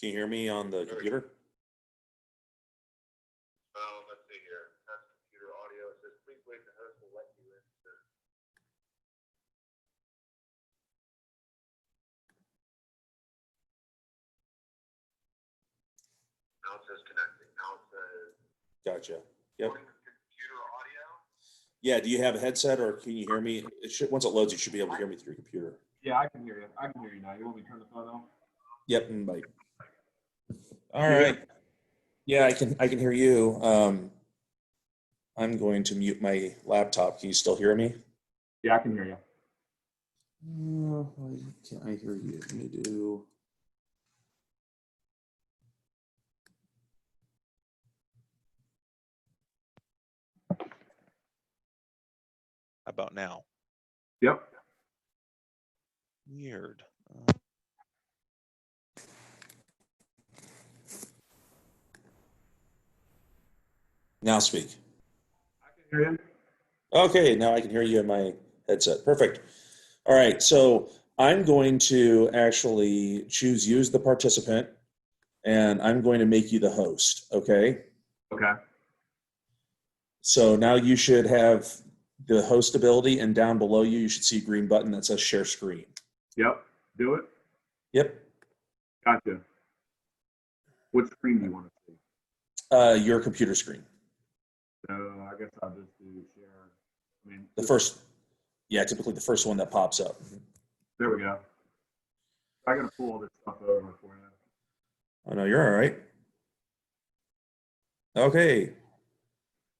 Can you hear me on the computer? Let's see here. That's computer audio. It says, please wait, the host will let you in. Now it says connecting. Now it says Gotcha. Yep. computer audio. Yeah, do you have a headset or can you hear me? It should, once it loads, you should be able to hear me through your computer. Yeah, I can hear you. I can hear you now. You want me to turn the phone on? Yep, invite. All right. Yeah, I can hear you. I'm going to mute my laptop. Can you still hear me? Yeah, I can hear you. Why can't I hear you? Let me do. How about now? Yep. Weird. Now speak. I can hear you. Okay, now I can hear you in my headset. Perfect. All right, so I'm going to actually choose you as the participant, and I'm going to make you the host, okay? Okay. So now you should have the host ability, and down below you, you should see a green button that says share screen. Yep. Do it. Yep. Gotcha. What screen do you want to see? Your computer screen. So I guess I'll just do share. I mean, The first, yeah, typically the first one that pops up. there we go. I gotta pull all this stuff over for you. Oh, no, you're all right. Okay.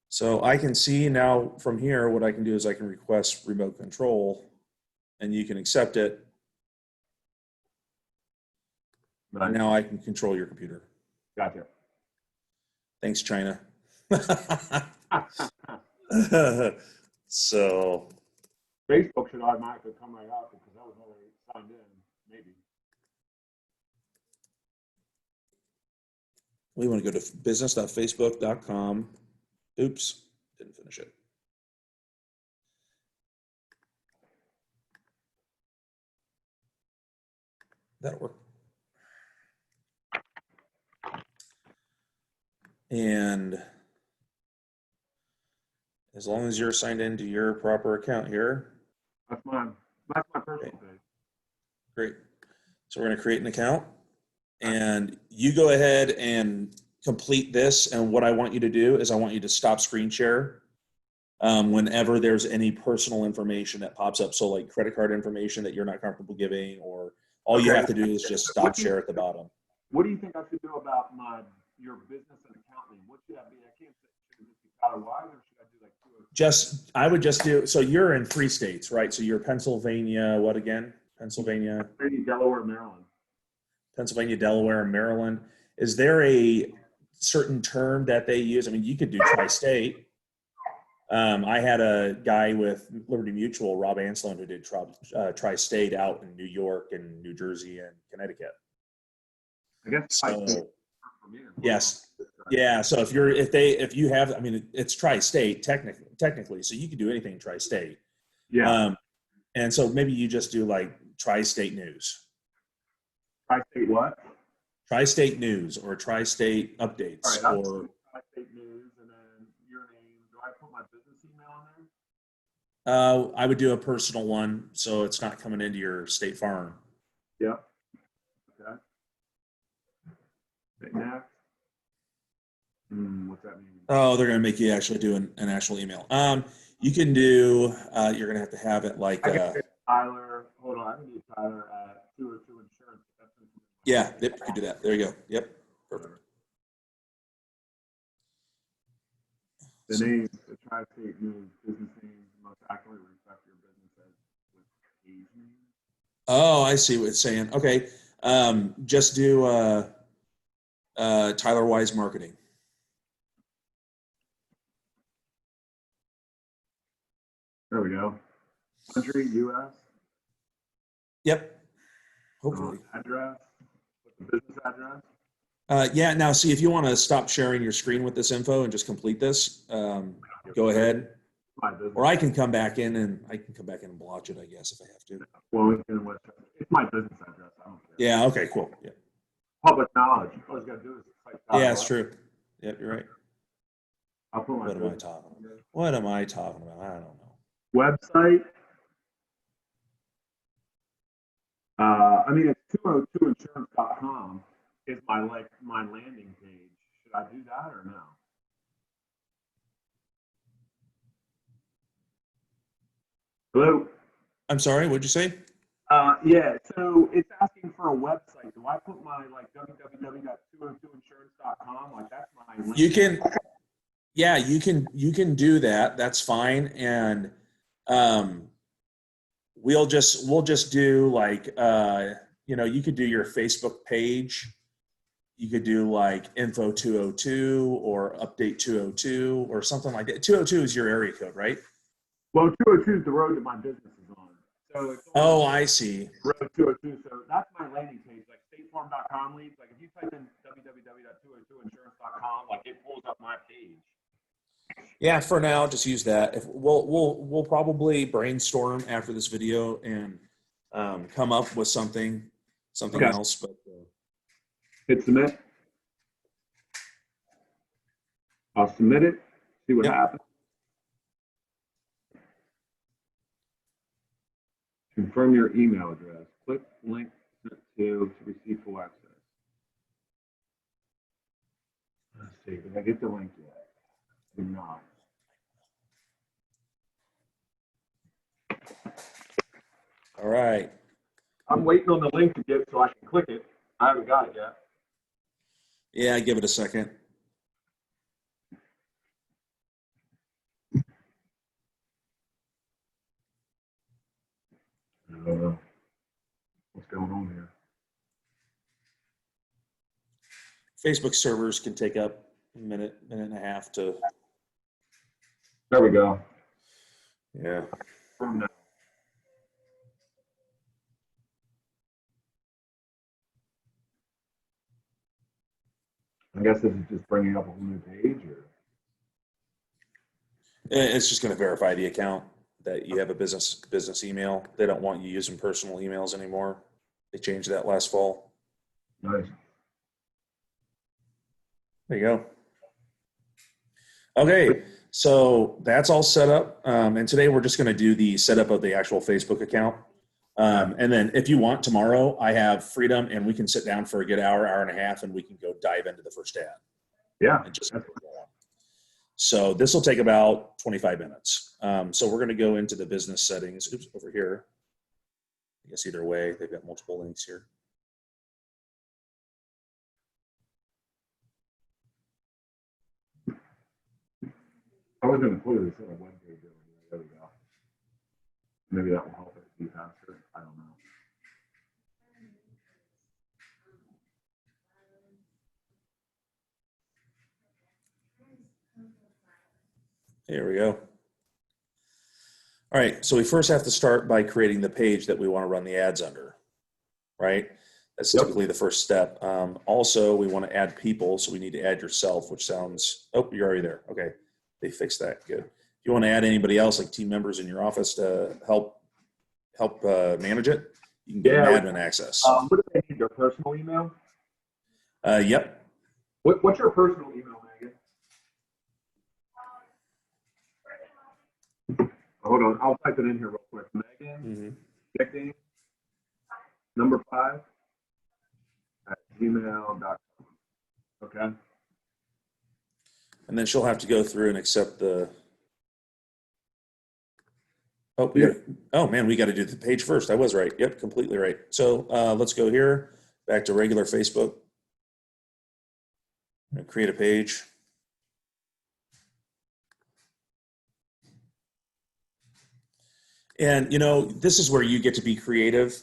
So I can see now from here, what I can do is I can request remote control, and you can accept it. But And now I can control your computer. gotcha. Thanks, China. So, Facebook should automatically come right out because I was already signed in. Maybe. we want to go to business.facebook.com. Oops, didn't finish it. That'll work. And as long as you're signed into your proper account here, That's my personal page. great. So we're going to create an account, and you go ahead and complete this. And what I want you to do is I want you to stop screen share whenever there's any personal information that pops up. So like credit card information that you're not comfortable giving, or all you Okay. have to do is just stop share at the bottom. What do you think I should do about your business and account name? What should I be? I can't say, should it just be Tyler Wise, or should I do like two? I would just do, so you're in 3 states, right? So you're Pennsylvania, what again? Pennsylvania, Delaware, Maryland. Pennsylvania, Delaware, and Maryland. Is there a certain term that they use? I mean, you could do tri-state. I had a guy with Liberty Mutual, Rob Anslone, who did tri-state out in New York and New Jersey and Connecticut. I guess So, for me. yes. Yeah. So if you have, I mean, it's tri-state technically, so you could do anything tri-state. Yeah. And so maybe you just do like tri-state news. Tri-state what? Tri-state news or tri-state updates. All right, or tri-state news, and then your name. Do I put my business email on there? I would do a personal one, so it's not coming into your State Farm. Yeah. Okay. Next. What's that mean? Oh, they're going to make you actually do an actual email. You can do, you're going to have it like, I can do Tyler. Hold on, I can do Tyler at 202 Insurance. yeah, yep, you can do that. There you go. Yep, perfect. The name, the tri-state news, business name, most accurately reflect your business as with page name. Oh, I see what it's saying. Okay, just do Tyler Wise Marketing. There we go. Country, U.S. Yep, hopefully. Address, what's the business address? Yeah, now see if you want to stop sharing your screen with this info and just complete this, go ahead. Or I can come back in and blotch it, I guess, if I have to. Well, it's my business address. I don't care. Yeah, okay, cool. Yeah. public knowledge. All you gotta do is type Yeah, it's true. Yep, you're right. I'll put my What am I talking about? What am I talking about? I don't know. website. I mean, it's 202insurance.com is my landing page. Should I do that or no? Hello. I'm sorry, what'd you say? Yeah. So it's asking for a website. Do I put my www.202insurance.com? Like that's my. You can, yeah, you can do that. That's fine. And we'll just do like you could do your Facebook page. You could do like info 202 or update 202 or something like that. 202 is your area code, right? Well, 202 is the road that my business is on. So it's Oh, I see. road 202. So that's my landing page, like statefarm.com leads. Like if you type in www.202insurance.com, like it pulls up my page. Yeah, for now, just use that. If we'll probably brainstorm after this video and come up with something Okay. else. But Hit submit. I'll submit it. See what Yep. happens. Confirm your email address. Click link sent to receive full access. Let's see. Did I get the link yet? Did not. all right. I'm waiting on the link to get so I can click it. I haven't got it yet. Yeah, give it a second. I don't know. What's going on here? Facebook servers can take up a minute and a half to. There we go. Yeah. From now. I guess this is just bringing up a whole new page, or It's just going to verify the account that you have a business email. They don't want you using personal emails anymore. They changed that last fall. nice. There you go. Okay, so that's all set up. And today we're just going to do the setup of the actual Facebook account. And then if you want tomorrow, I have freedom and we can sit down for a good hour and a half and we can go dive into the first ad. Yeah. And just so this will take about 25 minutes. So we're going to go into the business settings. Oops, over here. I guess either way, they've got multiple links here. I was going to put it as a web page over here. There we go. Maybe that will help it be faster. I don't know. Here we go. All right, so we first have to start by creating the page that we want to run the ads under, right? That's Yep. typically the first step. Also, we want to add people, so we need to add yourself, which sounds, oh, you're already there. Okay, they fixed that, good. If you want to add anybody else, like team members in your office to help manage it, you can get admin access. What do they need? Their personal email? Yep. What's your personal email, Megan? Hold on, I'll type it in here real quick. Megan, Dicking, number 5 at gmail.com. Okay. And then she'll have to go through and accept the. Oh, oh man, we got to do the page first. I was right. Yep, completely right. So let's go here, back to regular Facebook. Create a page. And, you know, this is where you get to be creative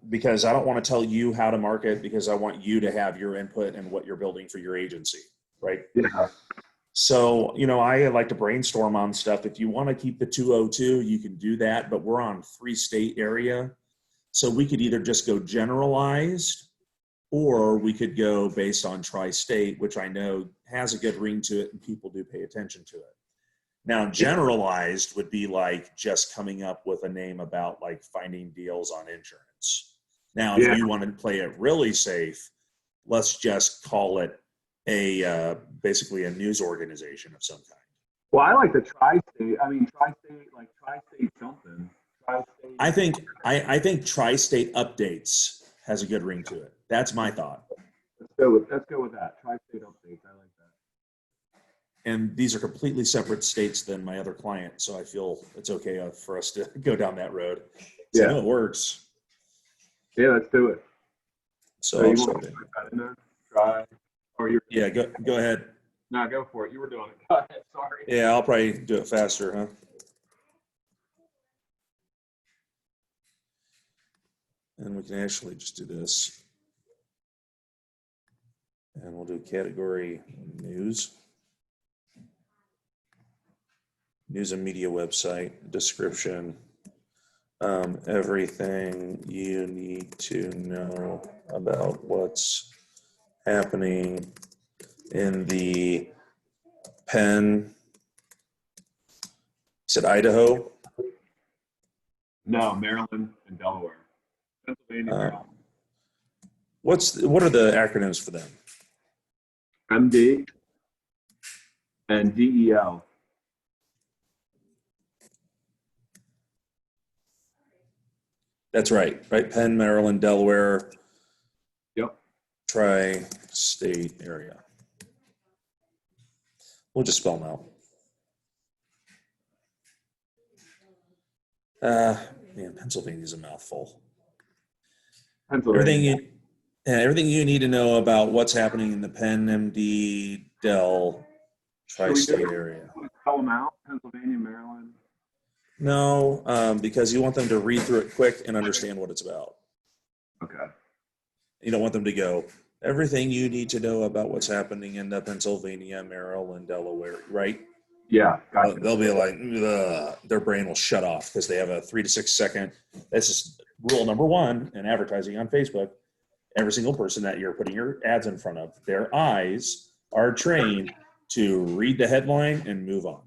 because I don't want to tell you how to market because I want you to have your input in what you're building for your agency, right? Yeah. So, you know, I like to brainstorm on stuff. If you want to keep the 202, you can do that, but we're on 3-state area. So we could either just go generalized or we could go based on tri-state, which I know has a good ring to it and people do pay attention to it. Now, generalized would be like just coming up with a name about like finding deals on insurance. Now, if Yeah. you want to play it really safe, let's just call it basically a news organization of some kind. Well, I like the tri-state. I mean, tri-state something. Tri-state. I think Tri-State Updates has a good ring to it. That's my thought. Let's go with that. Tri-state updates. I like that. And these are completely separate states than my other client, so I feel it's okay for us to go down that road. So I know it works. Yeah, let's do it. So So I'll you just- want to put that in there? Try. Or you're. yeah, go ahead. No, go for it. You were doing it. Go ahead. Sorry. Yeah, I'll probably do it faster, huh? And we can actually just do this. And we'll do category news. News and media website, description. Everything you need to know about what's happening in the Penn. You said Idaho? No, Maryland and Delaware. Pennsylvania, Maryland. What are the acronyms for them? MD and DEL. That's right. Penn, Maryland, Delaware, Yep. tri-state area. We'll just spell them out. Man, Pennsylvania's a mouthful. Pennsylvania. Everything you need to know about what's happening in the Penn, MD, Dell, tri-state area. Spell them out. Pennsylvania, Maryland. No, because you want them to read through it quick and understand what it's about. Okay. You don't want them to go, everything you need to know about what's happening in the Pennsylvania, Maryland, Delaware, right? Yeah. Gotcha. They'll be like, ugh, their brain will shut off because they have a 3 to 6 second. That's just rule number one in advertising on Facebook. Every single person that you're putting your ads in front of, their eyes are trained to read the headline and move on.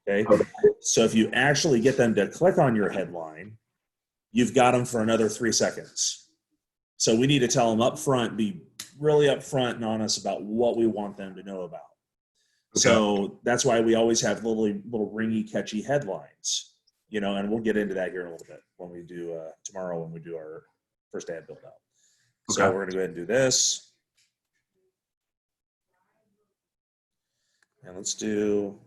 Okay. So if you actually get them to click on your headline, you've got them for another 3 seconds. So we need to tell them up front, be really upfront and honest about what we want them to know about. Okay. So that's why we always have little ringy, catchy headlines, and we'll get into that here in a little bit when we do tomorrow when we do our first ad build out. So Okay. we're gonna go ahead and do this. And let's do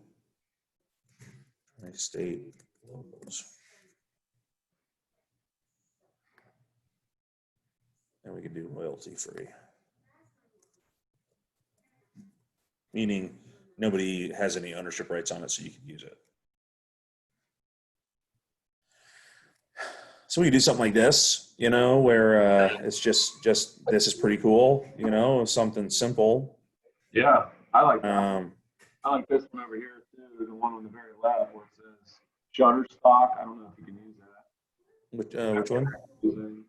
state logos. And we can do royalty free. Meaning nobody has any ownership rights on it, so you can use it. So we can do something like this, where it's just this is pretty cool, something simple. Yeah, I like that. I like this one over here too, the one on the very left where it says Shutterstock. I don't know if you can use that. Which one? Using,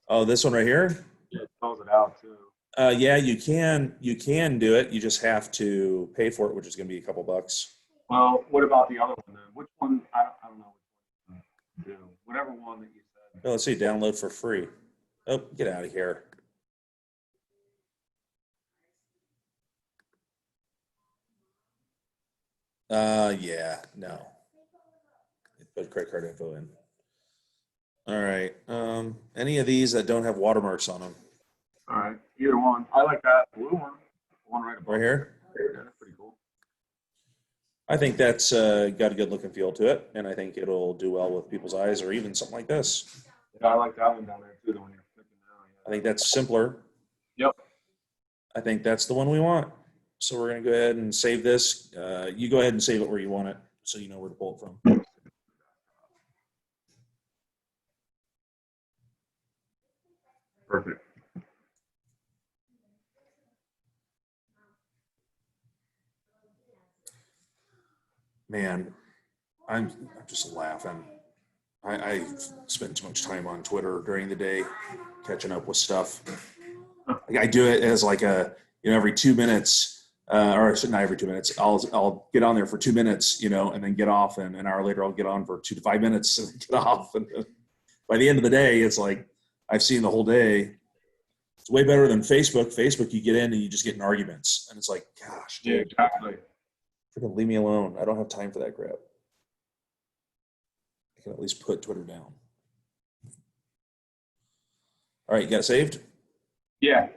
Oh, this one right here? it spells it out too. Yeah, you can do it. You just have to pay for it, which is going to be a couple bucks. Well, what about the other one then? Which one? I don't know which one to do. Whatever one that you said. Oh, let's see, download for free. Oh, get out of here. Yeah, no. Put credit card info in. All right. Any of these that don't have watermarks on them? All right, either one. I like that blue one. One right above. Right here? Yeah, that's pretty cool. I think that's got a good look and feel to it, and I think it'll do well with people's eyes, or even something like this. Yeah, I like that one down there too. The one you're clicking now. I think that's simpler. Yep. I think that's the one we want. So we're going to go ahead and save this. You go ahead and save it where you want it, so you know where to pull it from. Perfect. Man, I'm just laughing. I spend too much time on Twitter during the day, catching up with stuff. I do it as like every 2 minutes, or not every 2 minutes. I'll get on there for 2 minutes, and then get off, and an hour later I'll get on for 2 to 5 minutes and get off. And by the end of the day, it's like I've seen the whole day. It's way better than Facebook. Facebook, you get in and you just get in arguments, and it's like, gosh, Yeah, dude, exactly. freaking leave me alone. I don't have time for that crap. I can at least put Twitter down. All right, you got it saved? Yeah.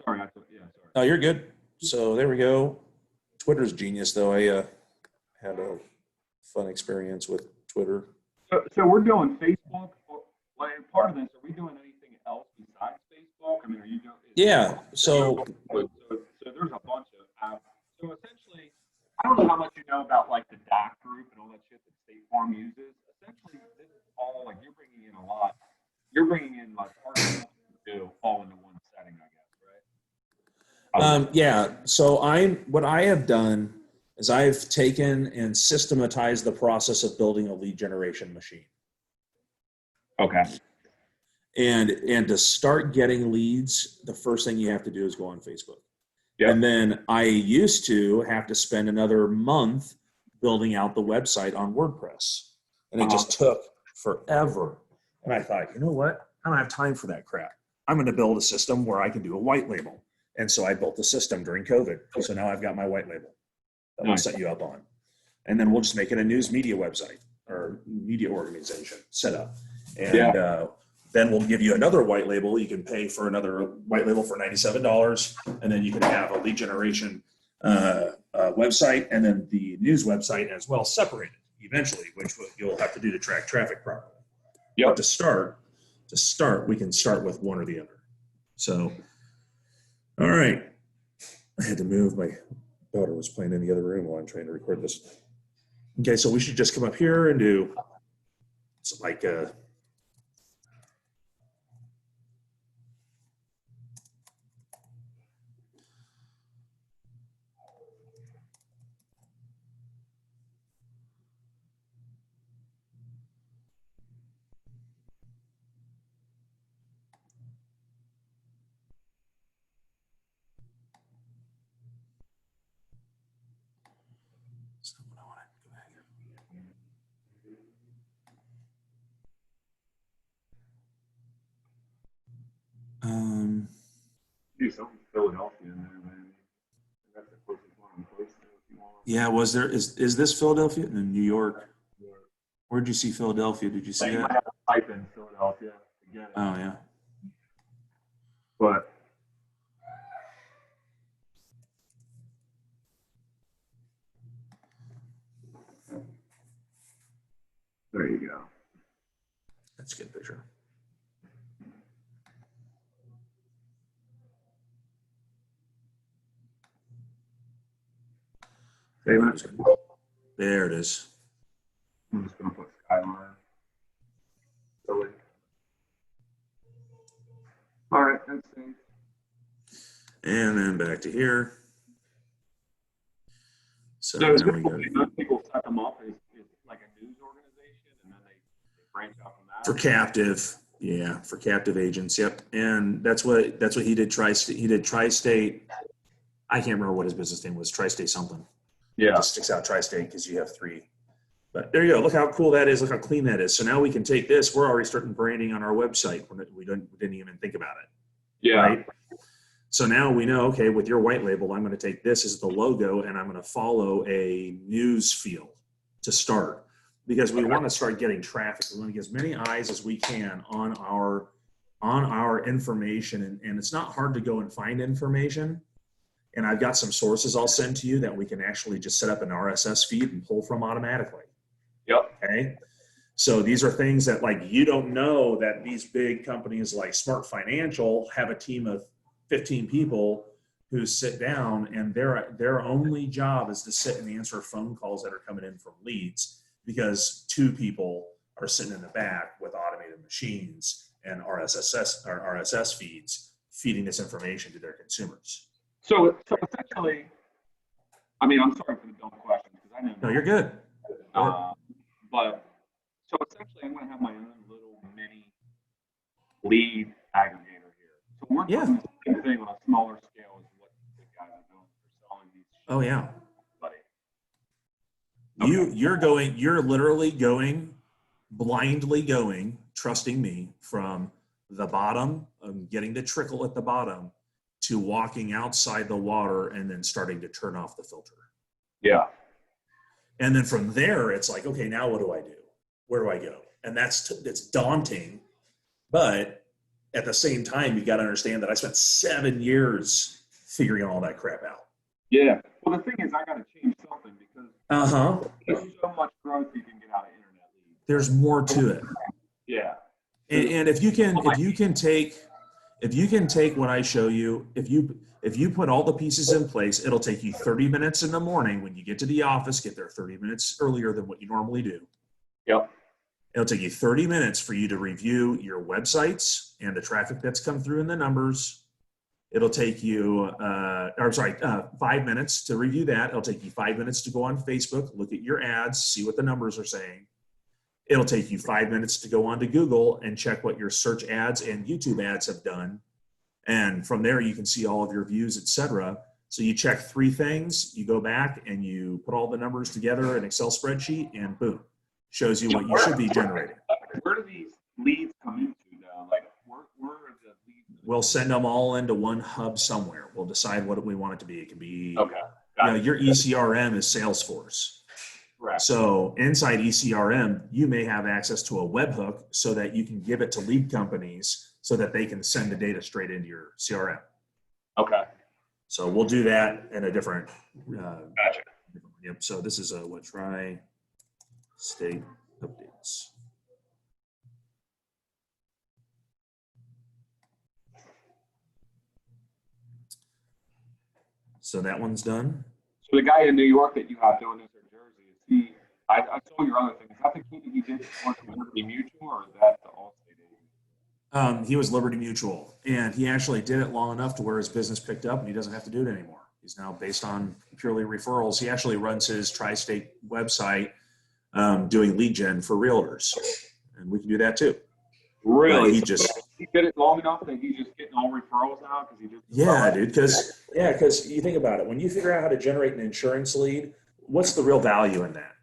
Sorry. Sorry. No, you're good. So there we go. Twitter's genius, though. I had a fun experience with Twitter. So we're doing Facebook. Like part of this, are we doing anything else besides Facebook? I mean, are you doing? Yeah. So So there's a bunch of apps. So essentially, I don't know how much you know about like the DAC group and all that shit that State Farm uses. Essentially, this is all like you're bringing in a lot. You're bringing in like part of what you do all into one setting, I guess, right? yeah. So what I have done is I've taken and systematized the process of building a lead generation machine. Okay. And to start getting leads, the first thing you have to do is go on Facebook. Yep. And then I used to have to spend another month building out the website on WordPress. And it just took forever. And I thought, you know what? I don't have time for that crap. I'm going to build a system where I can do a white label. And so I built the system during COVID. So now I've got my white label that we'll set you up on. And then we'll just make it a news media website or media organization set up. And then we'll give you another white label. You can pay for another white label for $97. And then you can have a lead generation website and then the news website as well separated eventually, which you'll have to do to track traffic properly. Yep. But to start, we can start with one or the other. So, all right. I had to move. My daughter was playing in the other room while I'm trying to record this. Okay, so we should just come up here and do it's like Do something Philadelphia in there, man. That's the closest one in place if you want. yeah, was there is this Philadelphia? No, New York. Where'd you see Philadelphia? Did you see You might that? have to type in Philadelphia to get it. Oh yeah. But there you go. That's a good picture. Hey, man. There it is. I'm just gonna put Skyline. Philly. All right, that's safe. And then back to here. So So now we go most people set them up as like a news organization, and then they branch out from that. for captive. Yeah, for captive agents. Yep. And that's what he did. He did Tri-State. I can't remember what his business name was. Tri-State something. It Yeah. just sticks out Tri-State because you have three. But there you go. Look how cool that is. Look how clean that is. So now we can take this. We're already starting branding on our website. We didn't even think about it. Yeah. Right? So now we know, okay, with your white label, I'm going to take this as the logo and I'm going to follow a news field to start because we want to start getting traffic. We want to get as many eyes as we can on our information. And it's not hard to go and find information. And I've got some sources I'll send to you that we can actually just set up an RSS feed and pull from automatically. Yep. Okay. So these are things that like, you don't know that these big companies like Smart Financial have a team of 15 people who sit down and their only job is to sit and answer phone calls that are coming in from leads because two people are sitting in the back with automated machines and RSS feeds feeding this information to their consumers. So essentially, I mean, I'm sorry for the dumb question because I know. No, you're good. But so essentially, I'm going to have my own little mini lead aggregator here. So we're doing the same thing on a smaller scale as what the guys are doing for selling these. Oh yeah. Buddy. You're literally going blindly going trusting me from the bottom, getting the trickle at the bottom, to walking outside the water and then starting to turn off the filter. Yeah. And then from there, it's like, okay, now what do I do? Where do I go? And it's daunting, but at the same time, you got to understand that I spent 7 years figuring all that crap out. Yeah. Well, the thing is, I got to change something because there's so much growth you can get out of internet leads. There's more to it. Yeah. And if you can take what I show you, if you put all the pieces in place, it'll take you 30 minutes in the morning when you get to the office. Get there 30 minutes earlier than what you normally do. Yep. It'll take you 30 minutes for you to review your websites and the traffic that's come through in the numbers. It'll take you, 5 minutes to review that. It'll take you 5 minutes to go on Facebook, look at your ads, see what the numbers are saying. It'll take you 5 minutes to go onto Google and check what your search ads and YouTube ads have done. And from there, you can see all of your views, etc. So you check 3 things, you go back and you put all the numbers together in an Excel spreadsheet, and boom, shows you what you should be generating. Where do these leads come into now? Like, where are the leads? We'll send them all into one hub somewhere. We'll decide what we want it to be. It can be, Okay. your ECRM is Salesforce. Right. So inside ECRM, you may have access to a webhook so that you can give it to lead companies so that they can send the data straight into your CRM. Okay. So we'll do that in a different. Gotcha. Yep. So this is try state updates. So that one's done. So the guy in New York that you have doing this in Jersey, is he? I saw your other thing. Is that the key that you did for Liberty Mutual, or is that the Allstate agent? He was Liberty Mutual, and he actually did it long enough to where his business picked up, and he doesn't have to do it anymore. He's now based on purely referrals. He actually runs his Tri-State website doing lead gen for realtors, and we can do that too. Really? He did it long enough that he's just getting all referrals now because he just. Yeah, dude. Because you think about it, when you figure out how to generate an insurance lead, what's the real value in that?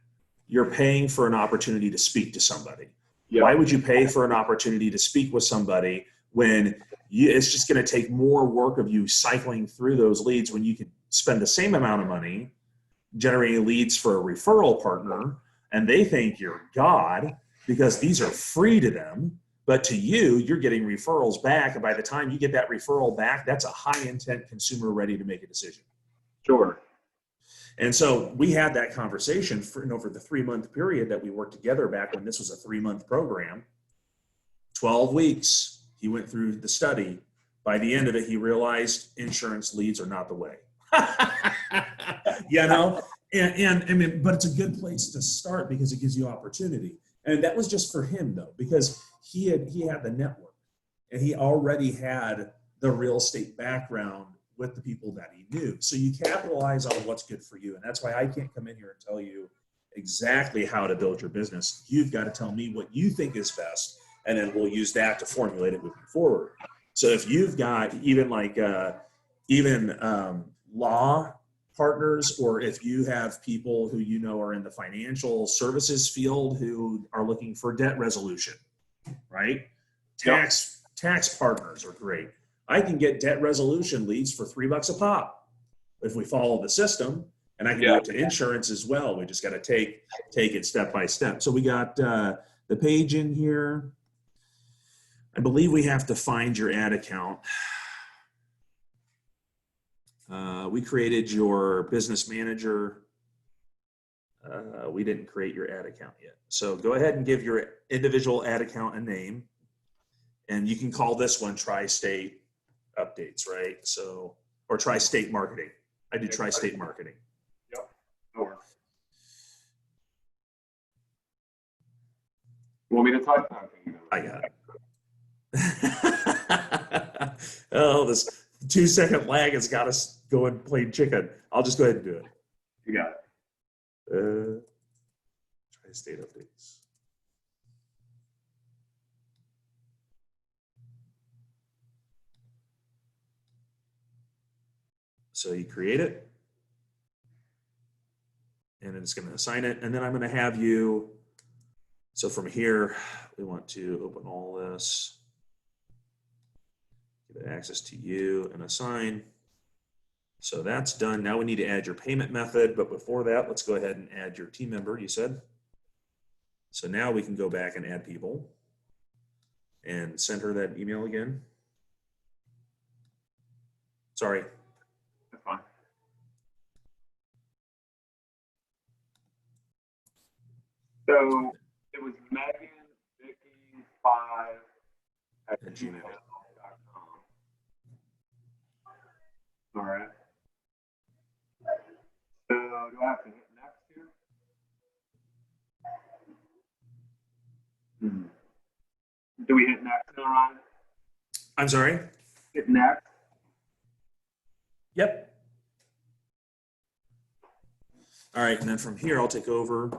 You're paying for an opportunity to speak to somebody. Yeah. Why would you pay for an opportunity to speak with somebody when it's just going to take more work of you cycling through those leads when you could spend the same amount of money generating leads for a referral partner, and they think you're God because these are free to them. But to you, you're getting referrals back. And by the time you get that referral back, that's a high intent consumer ready to make a decision. Sure. And so we had that conversation for the 3-month period that we worked together back when this was a 3-month program. 12 weeks, he went through the study. By the end of it, he realized insurance leads are not the way. And I mean, but it's a good place to start because it gives you opportunity. And that was just for him though, because he had the network and he already had the real estate background with the people that he knew. So you capitalize on what's good for you. And that's why I can't come in here and tell you exactly how to build your business. You've got to tell me what you think is best, and then we'll use that to formulate it moving forward. So if you've got law partners, or if you have people who you know are in the financial services field who are looking for debt resolution, right? Tax partners are great. I can get debt resolution leads for $3 a pop if we follow the system, and I can do it to insurance as well. We just got to take it step by step. So we got the page in here. I believe we have to find your ad account. We created your business manager. We didn't create your ad account yet. So go ahead and give your individual ad account a name. And you can call this one Tri-State Updates, right? So, or Tri-State Marketing. I do Tri-State Marketing. Yep. Sure. You want me to type that? I got it. Oh, this 2-second lag has got us going plain chicken. I'll just go ahead and do it. You got it. Tri-State Updates. So you create it, and then it's going to assign it, and then I'm going to have you So from here, we want to open all this, give it access to you and assign. So that's done. Now we need to add your payment method, but before that, let's go ahead and add your team member, you said. So now we can go back and add people and send her that email again. Sorry. That's fine. So it was Megan Vicky 5 at At Gmail. gmail.com. All right. So do I have to hit next here? Do we hit next now, Ryan? I'm sorry? Hit next. Yep. All right, and then from here, I'll take over.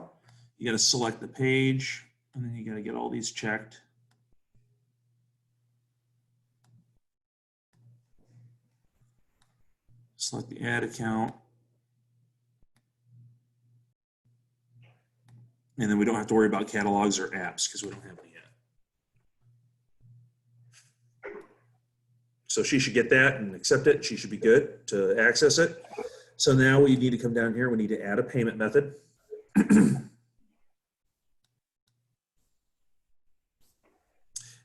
You got to select the page, and then you got to get all these checked. Select the ad account. And then we don't have to worry about catalogs or apps because we don't have any yet. So she should get that and accept it. She should be good to access it. So now we need to come down here. We need to add a payment method.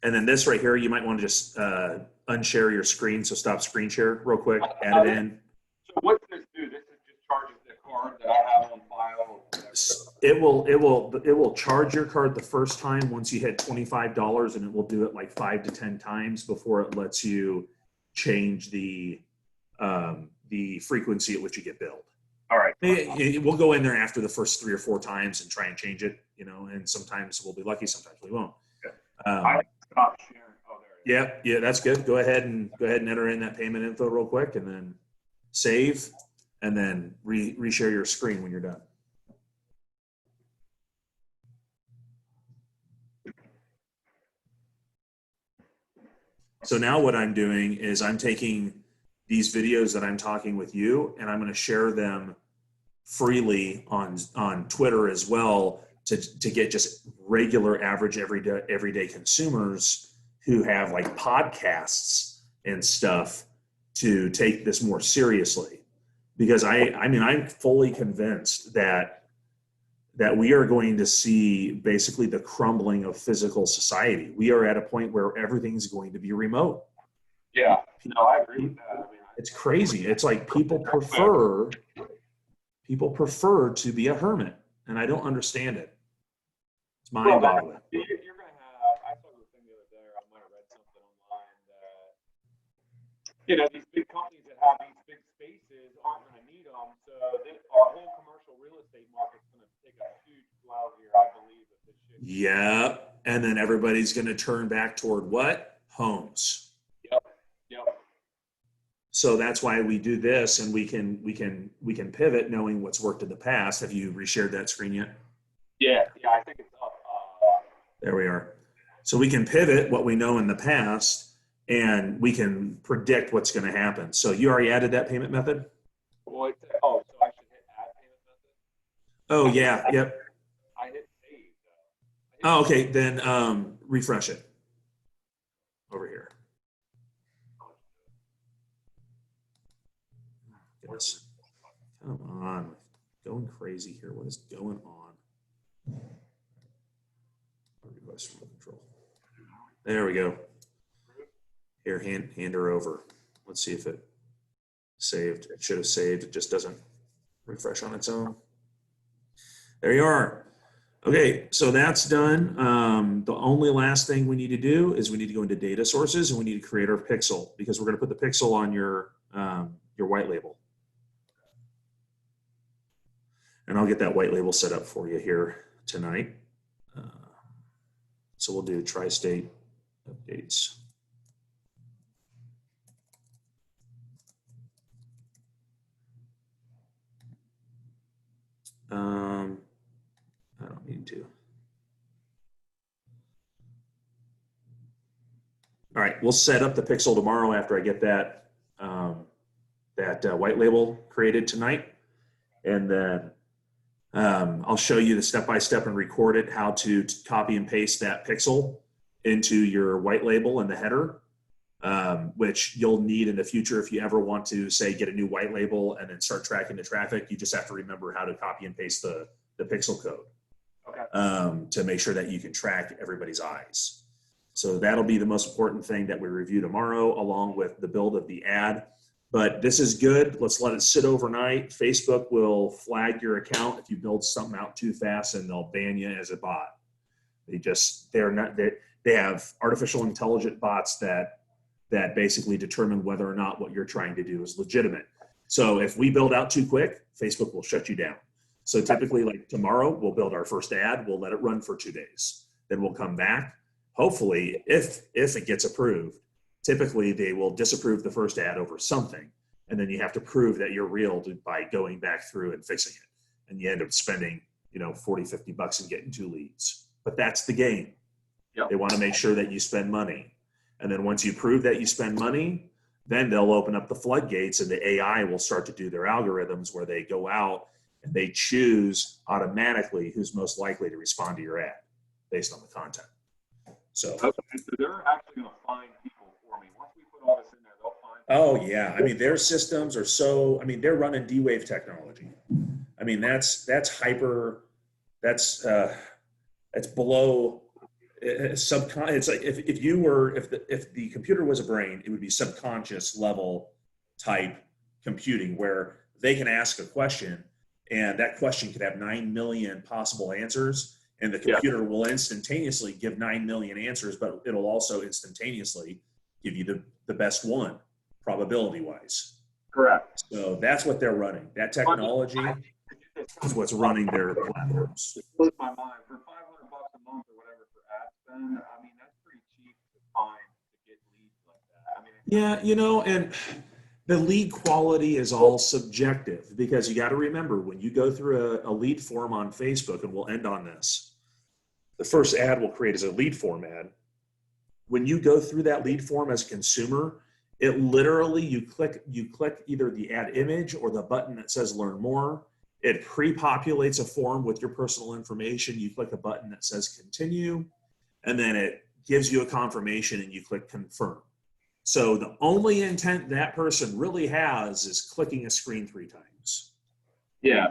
And then this right here, you might want to just unshare your screen. So stop screen share real quick, add it in. So what's this do? This is just charges the card that I have on file. It will charge your card the first time once you hit $25, and it will do it like 5 to 10 times before it lets you change the frequency at which you get billed. All right. We'll go in there after the first 3 or 4 times and try and change it, you know, and sometimes we'll be lucky, sometimes we won't. I stopped sharing. Oh, there it is. Yeah, that's good. Go ahead and enter in that payment info real quick, and then save, and then reshare your screen when you're done. So now what I'm doing is I'm taking these videos that I'm talking with you, and I'm going to share them freely on Twitter as well to get just regular average everyday consumers who have like podcasts and stuff to take this more seriously. Because I mean, I'm fully convinced that we are going to see basically the crumbling of physical society. We are at a point where everything's going to be remote. Yeah. No, I agree with that. I mean, It's crazy. It's like people prefer to be a hermit, and I don't understand it. It's mind-boggling. You're going to have, I saw this thing the other day, or I might have read something online that, you know, these big companies that have these big spaces aren't going to need them. So our whole commercial real estate market's going to take a huge blow here, I believe, with this shit. Yeah, and then everybody's going to turn back toward what? Homes. Yep. So that's why we do this, and we can pivot knowing what's worked in the past. Have you reshared that screen yet? Yeah, I think it's up. There we are. So we can pivot what we know in the past, and we can predict what's going to happen. So you already added that payment method? Well, so I should hit add payment method? Oh, yeah, yep. I hit save, Oh, okay, then refresh it over here. Goodness. Come on. Going crazy here. What is going on? Request from control. There we go. Here, hand her over. Let's see if it saved. It should have saved. It just doesn't refresh on its own. There you are. Okay, so that's done. The only last thing we need to do is we need to go into data sources, and we need to create our pixel, because we're going to put the pixel on your white label. And I'll get that white label set up for you here tonight. So we'll do tri-state updates. I don't need to. All right, we'll set up the pixel tomorrow after I get that white label created tonight, and then I'll show you the step-by-step and record it, how to copy and paste that pixel into your white label in the header, which you'll need in the future if you ever want to, say, get a new white label and then start tracking the traffic. You just have to remember how to copy and paste the pixel code to make sure that you can track everybody's eyes. So that'll be the most important thing that we review tomorrow, along with the build of the ad. But this is good. Let's let it sit overnight. Facebook will flag your account if you build something out too fast, and they'll ban you as a bot. They have artificial intelligent bots that basically determine whether or not what you're trying to do is legitimate. So if we build out too quick, Facebook will shut you down. So typically, like tomorrow, we'll build our first ad. We'll let it run for 2 days. Then we'll come back. Hopefully, if it gets approved, typically they will disapprove the first ad over something. And then you have to prove that you're real by going back through and fixing it. And you end up spending, $40, $50 and getting 2 leads. But that's the game. Yep. They want to make sure that you spend money. And then once you prove that you spend money, then they'll open up the floodgates and the AI will start to do their algorithms where they go out and they choose automatically who's most likely to respond to your ad based on the content. So, Okay, so they're actually going to find people for me. Once we put all this in there, they'll find oh yeah, I mean, their systems are they're running D-Wave technology. I mean, that's hyper, that's below it's like if the computer was a brain, it would be subconscious level type computing where they can ask a question and that question could have 9 million possible answers, and the computer will instantaneously give 9 million answers, but it'll also instantaneously give you the best one probability wise. correct. So that's what they're running. That technology is what's running their platforms. It blows my mind. For $500 a month or whatever for ad spend, I mean, that's pretty cheap to find to get leads like that. I mean, Yeah, and the lead quality is all subjective because you got to remember when you go through a lead form on Facebook, and we'll end on this. The first ad we'll create is a lead form ad. When you go through that lead form as a consumer, it literally, you click either the ad image or the button that says learn more. It pre-populates a form with your personal information. You click a button that says continue, and then it gives you a confirmation and you click confirm. So the only intent that person really has is clicking a screen 3 times. yeah,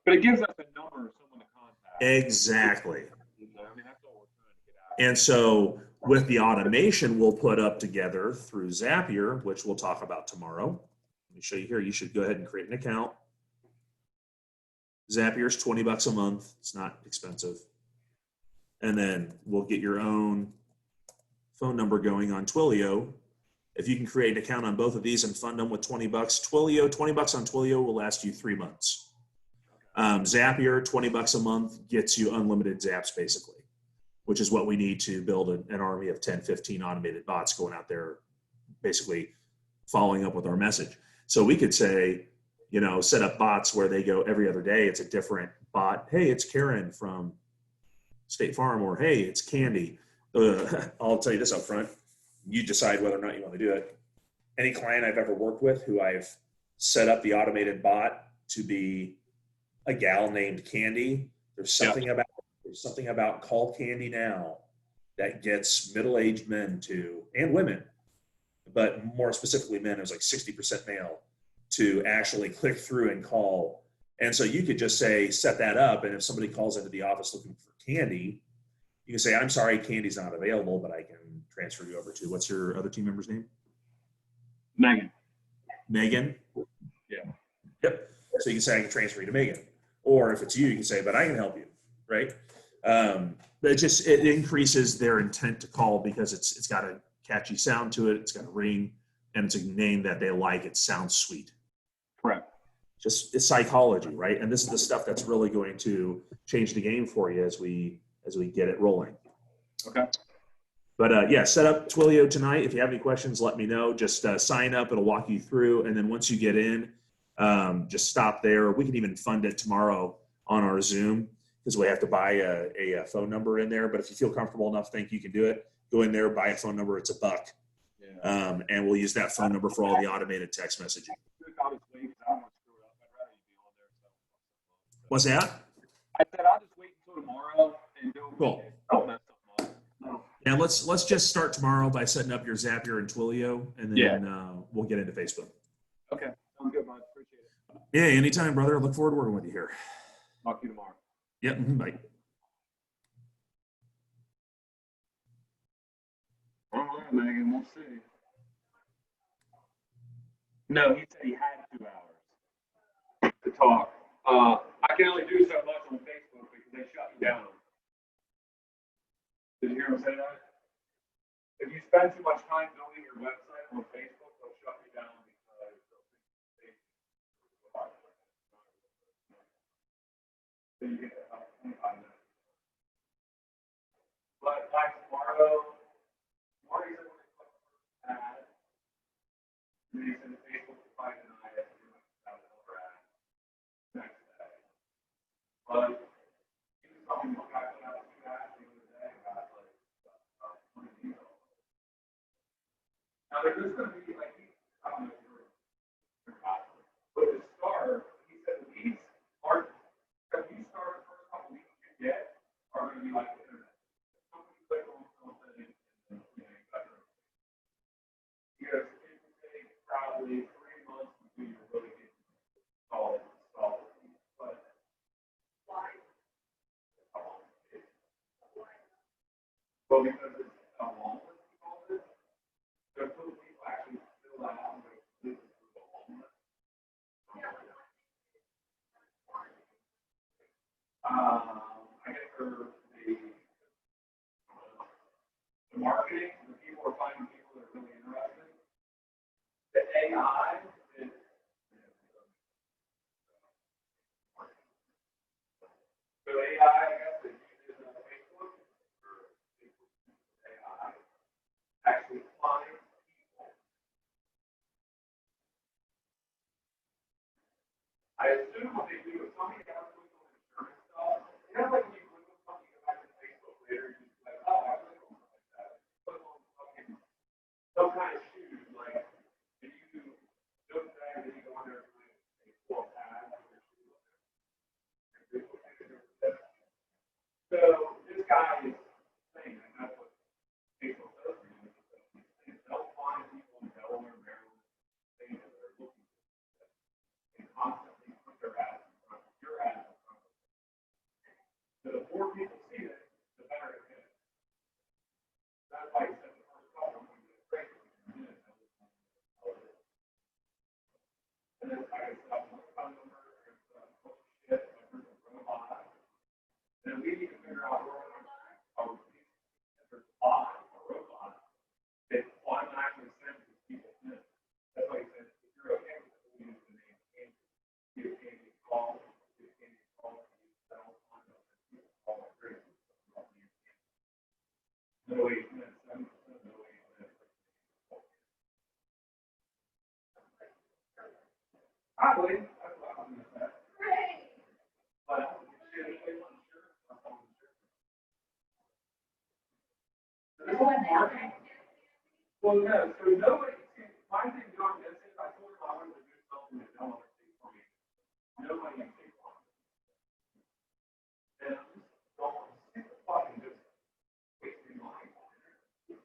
but it gives us a number of someone to contact. Exactly. I mean, that's all we're trying to get out. And so with the automation we'll put up together through Zapier, which we'll talk about tomorrow. Let me show you here. You should go ahead and create an account. Zapier's $20 a month. It's not expensive. And then we'll get your own phone number going on Twilio. If you can create an account on both of these and fund them with $20, Twilio, $20 on Twilio will last you 3 months. Zapier, $20 a month gets you unlimited zaps basically, which is what we need to build an army of 10, 15 automated bots going out there, basically following up with our message. So we could say, set up bots where they go every other day. It's a different bot. Hey, it's Karen from State Farm, or hey, it's Candy. I'll tell you this up front. You decide whether or not you want to do it. Any client I've ever worked with who I've set up the automated bot to be a gal named Candy, there's something about Call Candy Now that gets middle-aged men and women, but more specifically men, it was like 60% male, to actually click through and call. And so you could just set that up, and if somebody calls into the office looking for Candy, you can say, I'm sorry, Candy's not available, but I can transfer you over to, what's your other team member's name? Megan? Yeah. Yep. So you can say, I can transfer you to Megan. Or if it's you can say, but I can help you, right? But it increases their intent to call because it's got a catchy sound to it, it's got a ring, and it's a name that they like. It sounds sweet. Correct. It's psychology, right? And this is the stuff that's really going to change the game for you as we get it rolling. Okay. But set up Twilio tonight. If you have any questions, let me know. Just sign up. It'll walk you through. And then once you get in, just stop there. We can even fund it tomorrow on our Zoom because we have to buy a phone number in there. But if you feel comfortable enough, think you can do it, go in there, buy a phone number. It's $1. Yeah. And we'll use that phone number for all the automated text messaging. What's that? I said I'll just wait until tomorrow and Cool. don't mess something up. Yeah, let's just start tomorrow by setting up your Zapier and Twilio, and then we'll get into Facebook. Okay, sounds good, bud. Appreciate it. Yeah, anytime, brother. I look forward to working with you here. Talk to you tomorrow. Yep, bye. All right, Megan, we'll see. No, he said he had 2 hours to talk. I can only do so much on Facebook because they shut me down. Did you hear him say that? If you spend too much time building your website on Facebook, they'll shut you down because they'll think so you get about 25 minutes. But like tomorrow, Marty said when they put an ad, and he said Facebook will probably deny it. That was over ad next day. But he was talking about guys that have 2 ads the other day about like 20 people. Now there's just going to be like, I don't know if you're but to start, he said these are, when you start the first couple weeks you get are going to be like the internet. Somebody click on something and you got your. He goes, it will take probably 3 months until you really get solid. But why? Well, because it's a long list of all this. There's little people actually fill that out and go, this is the long list. I guess for the marketing, the people are finding people that are really interested. The AI is so AI, I guess they use Facebook or Facebook AI actually finds people. I assume what they do is somebody has to click on insurance stuff. You know, like when you click on something, you go back to Facebook later, you just like, oh, I click on something like that. Click on fucking some kind of shoes, like, if you don't say that you go in there and a full ad for your shoe. So this guy is saying that that's what Facebook does for you. They'll find people in Delaware, Maryland, things that they're looking for and constantly put their ads in front of your ads in front of them. So the more people see it, the better it is. That's why he said the first couple of them get great. And then I got one phone number, there's shit, there's a robot. And we need to figure out where our there's a bot, a robot, that automatically sends these people in. That's why he said, if you're okay with it, we use the name Candy. Give Candy a call, give Candy a call, use cell phone, and call my group. No way, 7%, no way. I believe that's what I'm going to say. But well, no, so nobody, my thing doing this is I told him I wanted to do something that no one would see for me. Nobody can see for me. And I'm just going, sick of fucking just wasting money on it.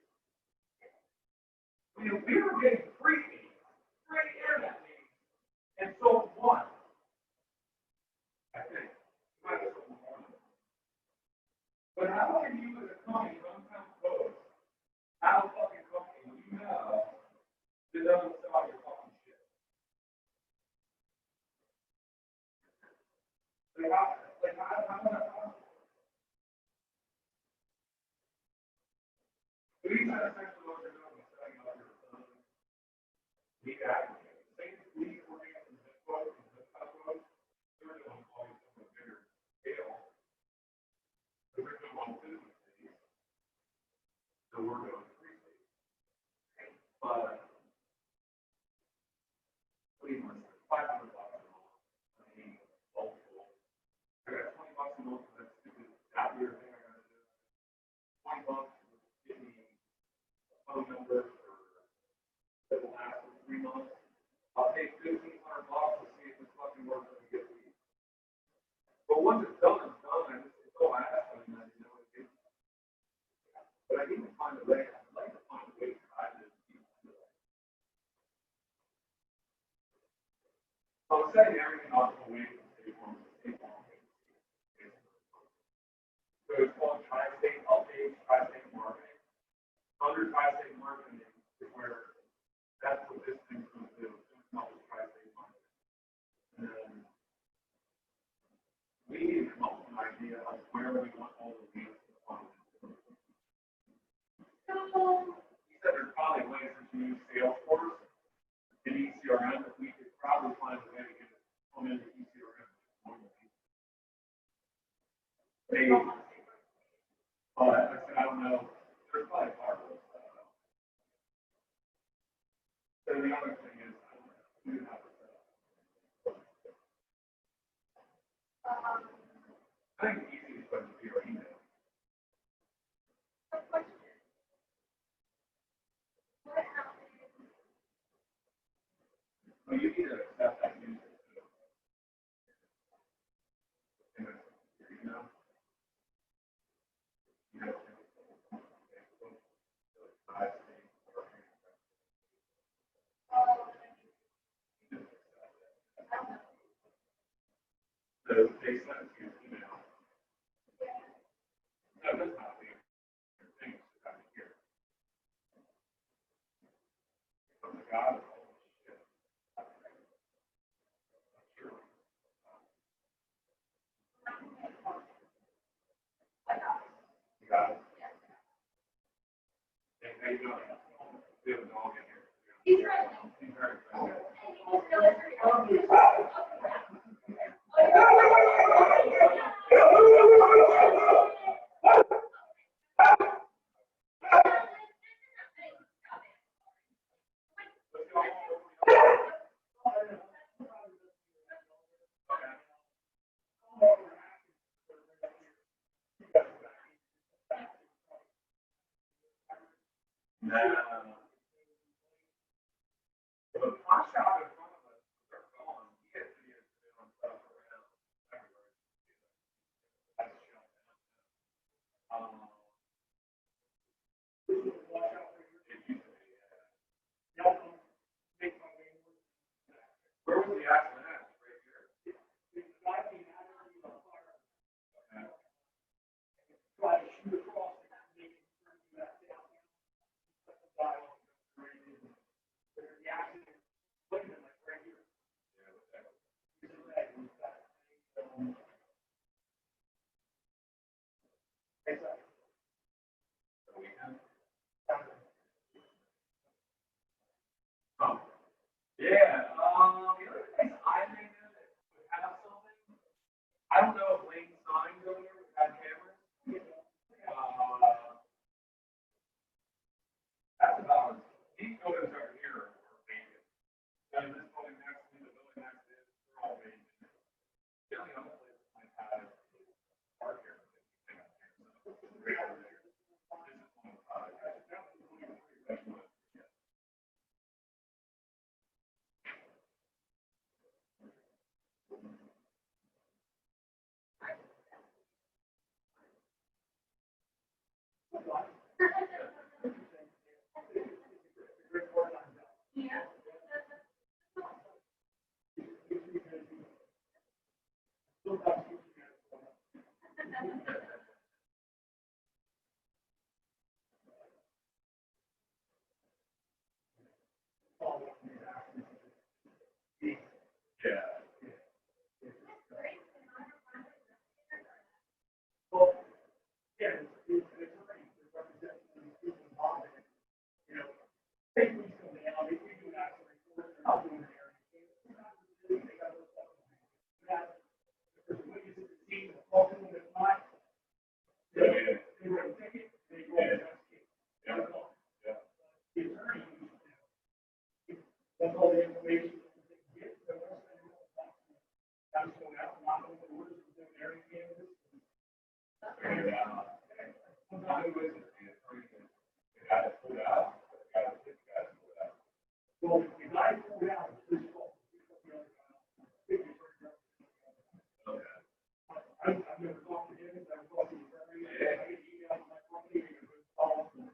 I mean, we were getting free internet meetings, and sold one. I think. Might have sold one. But how can you as a company run down close? How fucking company you know that doesn't sell your fucking shit? Like how possible? These are essentially what they're doing, setting up your lead aggregate. Same lead coordinates and zip codes and zip code. They're doing all these on a bigger scale. They're doing all business cities. So we're doing 3 cities. But Cleveland, $500 a month. I mean, multiple. I got $20 a month for that stupid Zapier thing I gotta do. $20 would give me a phone number that will last for 3 months. I'll pay $1,500 to see if this fucking works when we get leads. But once it's done, it's done. need to find a way, I'd like to find a way to try this. So I'm setting everything off away from state farm to state farm. So it's called tri-state updates, tri-state marketing. Under tri-state marketing is where that's what this thing's going to do. It's not just tri-state marketing. And then we need to come up with an idea of where we want all the leads to come. He said there's probably ways to use Salesforce and ECRM, but we could probably find a way to get it come into ECRM. Maybe. But like I said, I don't know. There's probably part of it. So the other thing is, I don't know. We would have to set up. I think the easiest way would be our email. Well, you need to accept that user. You know? So they sent it to your email. No, that's not the thing. It's out here. Oh my God. Shit. Sure. You got it? Hey, how you doing? We have a dog in here. He's very friendly. The flash out in front of us are gone. He has videos on stuff around everywhere. That's shut down. It used to be, yeah. Where was the accident at? Right here. Oh, yeah. The other thing I may know that would have something. I don't know if Lane Signs over there had cameras. That's about these buildings over here are vacant. And this building next to the building next to it, they're all vacant. The only other place I have is park here. Right over there. This is one of the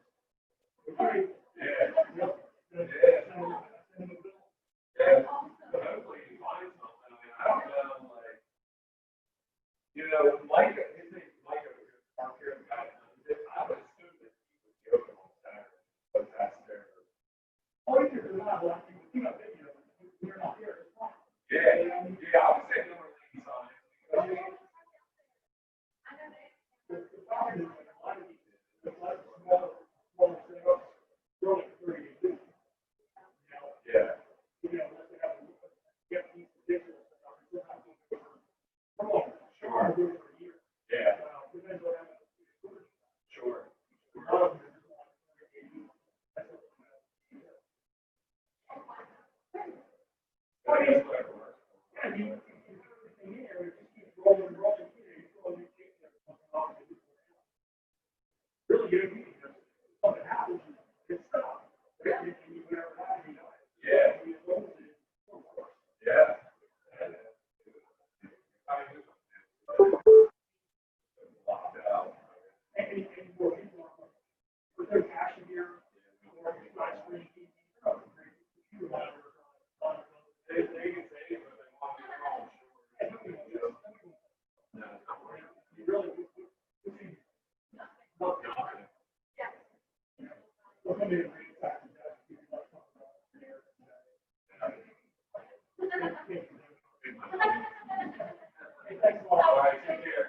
All right, take care.